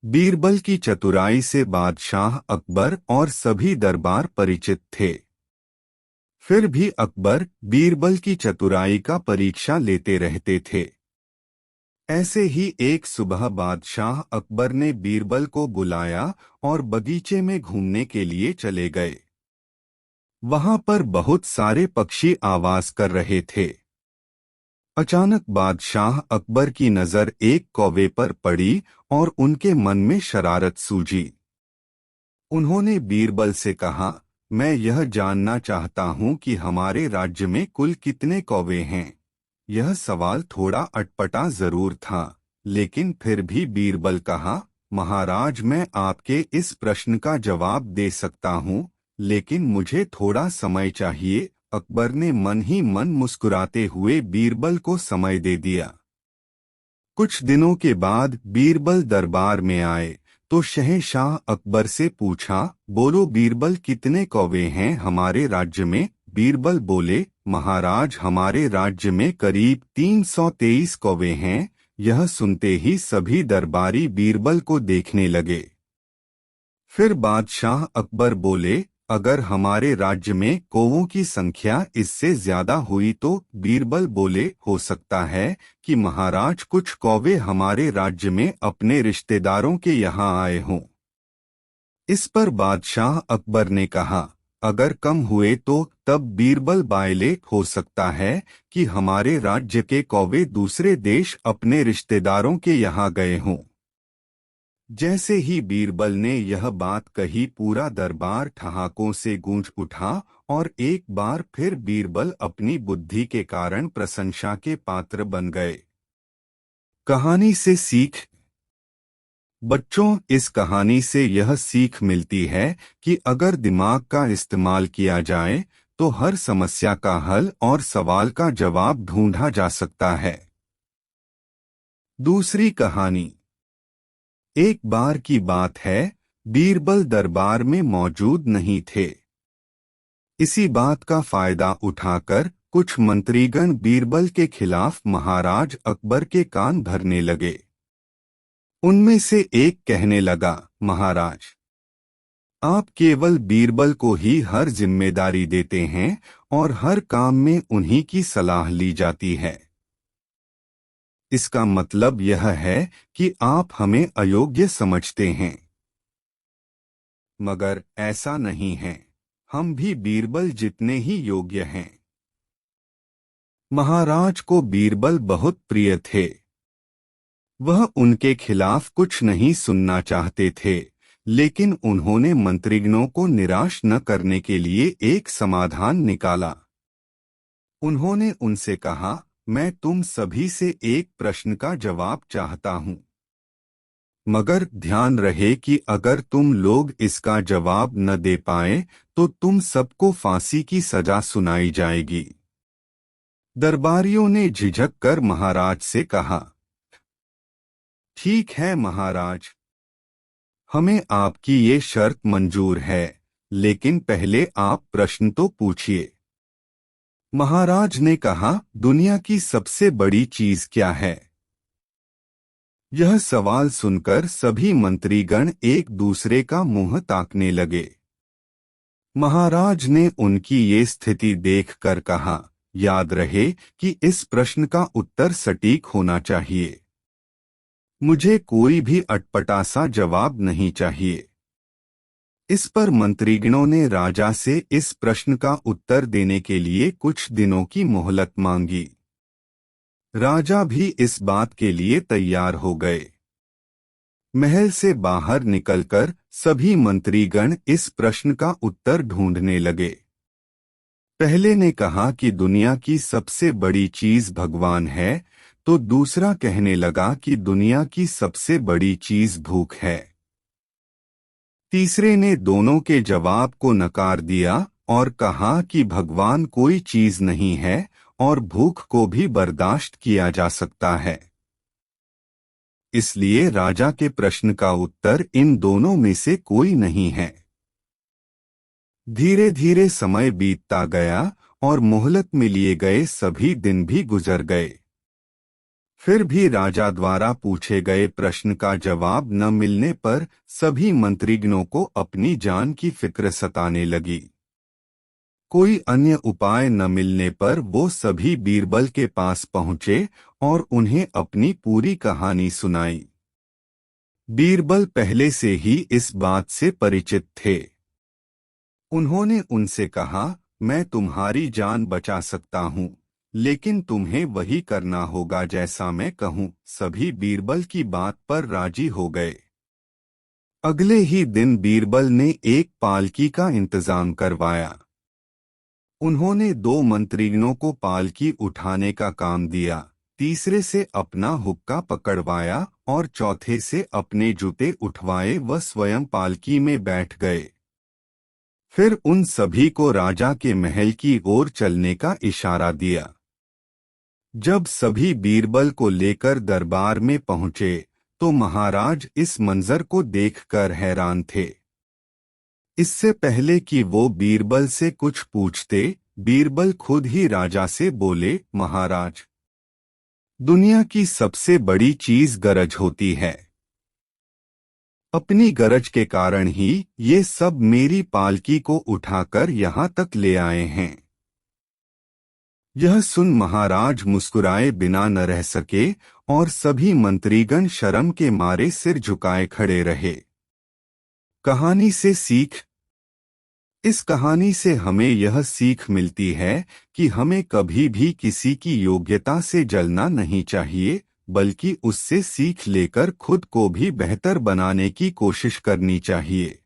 बीरबल की चतुराई से बादशाह अकबर और सभी दरबार परिचित थे। फिर भी अकबर बीरबल की चतुराई का परीक्षा लेते रहते थे। ऐसे ही एक सुबह बादशाह अकबर ने बीरबल को बुलाया और बगीचे में घूमने के लिए चले गए। वहां पर बहुत सारे पक्षी आवाज कर रहे थे। अचानक बादशाह अकबर की नजर एक कौवे पर पड़ी और उनके मन में शरारत सूझी। उन्होंने बीरबल से कहा, मैं यह जानना चाहता हूं कि हमारे राज्य में कुल कितने कौवे हैं। यह सवाल थोड़ा अटपटा जरूर था, लेकिन फिर भी बीरबल कहा, महाराज मैं आपके इस प्रश्न का जवाब दे सकता हूं, लेकिन मुझे थोड़ा समय चाहिए। अकबर ने मन ही मन मुस्कुराते हुए बीरबल को समय दे दिया। कुछ दिनों के बाद बीरबल दरबार में आए तो शहंशाह अकबर से पूछा, बोलो बीरबल कितने कौवे हैं हमारे राज्य में। बीरबल बोले, महाराज हमारे राज्य में करीब 323 कौवे हैं। यह सुनते ही सभी दरबारी बीरबल को देखने लगे। फिर बादशाह अकबर बोले, अगर हमारे राज्य में कौवों की संख्या इससे ज्यादा हुई तो। बीरबल बोले, हो सकता है कि महाराज कुछ कौवे हमारे राज्य में अपने रिश्तेदारों के यहाँ आए हों। इस पर बादशाह अकबर ने कहा, अगर कम हुए तो तब बीरबल बायले, हो सकता है कि हमारे राज्य के कौवे दूसरे देश अपने रिश्तेदारों के यहाँ गए हों। जैसे ही बीरबल ने यह बात कही पूरा दरबार ठहाकों से गूंज उठा और एक बार फिर बीरबल अपनी बुद्धि के कारण प्रशंसा के पात्र बन गए। कहानी से सीख। बच्चों, इस कहानी से यह सीख मिलती है कि अगर दिमाग का इस्तेमाल किया जाए तो हर समस्या का हल और सवाल का जवाब ढूंढा जा सकता है। दूसरी कहानी। एक बार की बात है, बीरबल दरबार में मौजूद नहीं थे। इसी बात का फायदा उठाकर कुछ मंत्रीगण बीरबल के खिलाफ महाराज अकबर के कान भरने लगे। उनमें से एक कहने लगा, महाराज आप केवल बीरबल को ही हर जिम्मेदारी देते हैं और हर काम में उन्हीं की सलाह ली जाती है। इसका मतलब यह है कि आप हमें अयोग्य समझते हैं। मगर ऐसा नहीं है, हम भी बीरबल जितने ही योग्य हैं। महाराज को बीरबल बहुत प्रिय थे। वह उनके खिलाफ कुछ नहीं सुनना चाहते थे, लेकिन उन्होंने मंत्रिगणों को निराश न करने के लिए एक समाधान निकाला। उन्होंने उनसे कहा, मैं तुम सभी से एक प्रश्न का जवाब चाहता हूं, मगर ध्यान रहे कि अगर तुम लोग इसका जवाब न दे पाए तो तुम सबको फांसी की सजा सुनाई जाएगी। दरबारियों ने झिझक कर महाराज से कहा, ठीक है महाराज, हमें आपकी ये शर्त मंजूर है, लेकिन पहले आप प्रश्न तो पूछिए। महाराज ने कहा, दुनिया की सबसे बड़ी चीज क्या है। यह सवाल सुनकर सभी मंत्रीगण एक दूसरे का मुंह ताकने लगे। महाराज ने उनकी ये स्थिति देखकर कहा, याद रहे कि इस प्रश्न का उत्तर सटीक होना चाहिए। मुझे कोई भी अटपटा सा जवाब नहीं चाहिए। इस पर मंत्रीगणों ने राजा से इस प्रश्न का उत्तर देने के लिए कुछ दिनों की मोहलत मांगी। राजा भी इस बात के लिए तैयार हो गए। महल से बाहर निकलकर सभी मंत्रीगण इस प्रश्न का उत्तर ढूंढने लगे। पहले ने कहा कि दुनिया की सबसे बड़ी चीज भगवान है, तो दूसरा कहने लगा कि दुनिया की सबसे बड़ी चीज भूख है। तीसरे ने दोनों के जवाब को नकार दिया और कहा कि भगवान कोई चीज नहीं है और भूख को भी बर्दाश्त किया जा सकता है। इसलिए राजा के प्रश्न का उत्तर इन दोनों में से कोई नहीं है। धीरे धीरे समय बीतता गया और मोहलत में लिए गए सभी दिन भी गुजर गए। फिर भी राजा द्वारा पूछे गए प्रश्न का जवाब न मिलने पर सभी मंत्रीगणों को अपनी जान की फिक्र सताने लगी। कोई अन्य उपाय न मिलने पर वो सभी बीरबल के पास पहुंचे और उन्हें अपनी पूरी कहानी सुनाई। बीरबल पहले से ही इस बात से परिचित थे। उन्होंने उनसे कहा, मैं तुम्हारी जान बचा सकता हूँ, लेकिन तुम्हें वही करना होगा जैसा मैं कहूँ। सभी बीरबल की बात पर राजी हो गए। अगले ही दिन बीरबल ने एक पालकी का इंतजाम करवाया। उन्होंने 2 मंत्रीगणों को पालकी उठाने का काम दिया, तीसरे से अपना हुक्का पकड़वाया और चौथे से अपने जूते उठवाए व स्वयं पालकी में बैठ गए। फिर उन सभी को राजा के महल की ओर चलने का इशारा दिया। जब सभी बीरबल को लेकर दरबार में पहुंचे तो महाराज इस मंजर को देखकर हैरान थे। इससे पहले कि वो बीरबल से कुछ पूछते, बीरबल खुद ही राजा से बोले, महाराज, दुनिया की सबसे बड़ी चीज गरज होती है। अपनी गरज के कारण ही ये सब मेरी पालकी को उठाकर यहाँ तक ले आए हैं। यह सुन महाराज मुस्कुराए बिना न रह सके और सभी मंत्रीगण शर्म के मारे सिर झुकाए खड़े रहे। कहानी से सीख। इस कहानी से हमें यह सीख मिलती है कि हमें कभी भी किसी की योग्यता से जलना नहीं चाहिए, बल्कि उससे सीख लेकर खुद को भी बेहतर बनाने की कोशिश करनी चाहिए।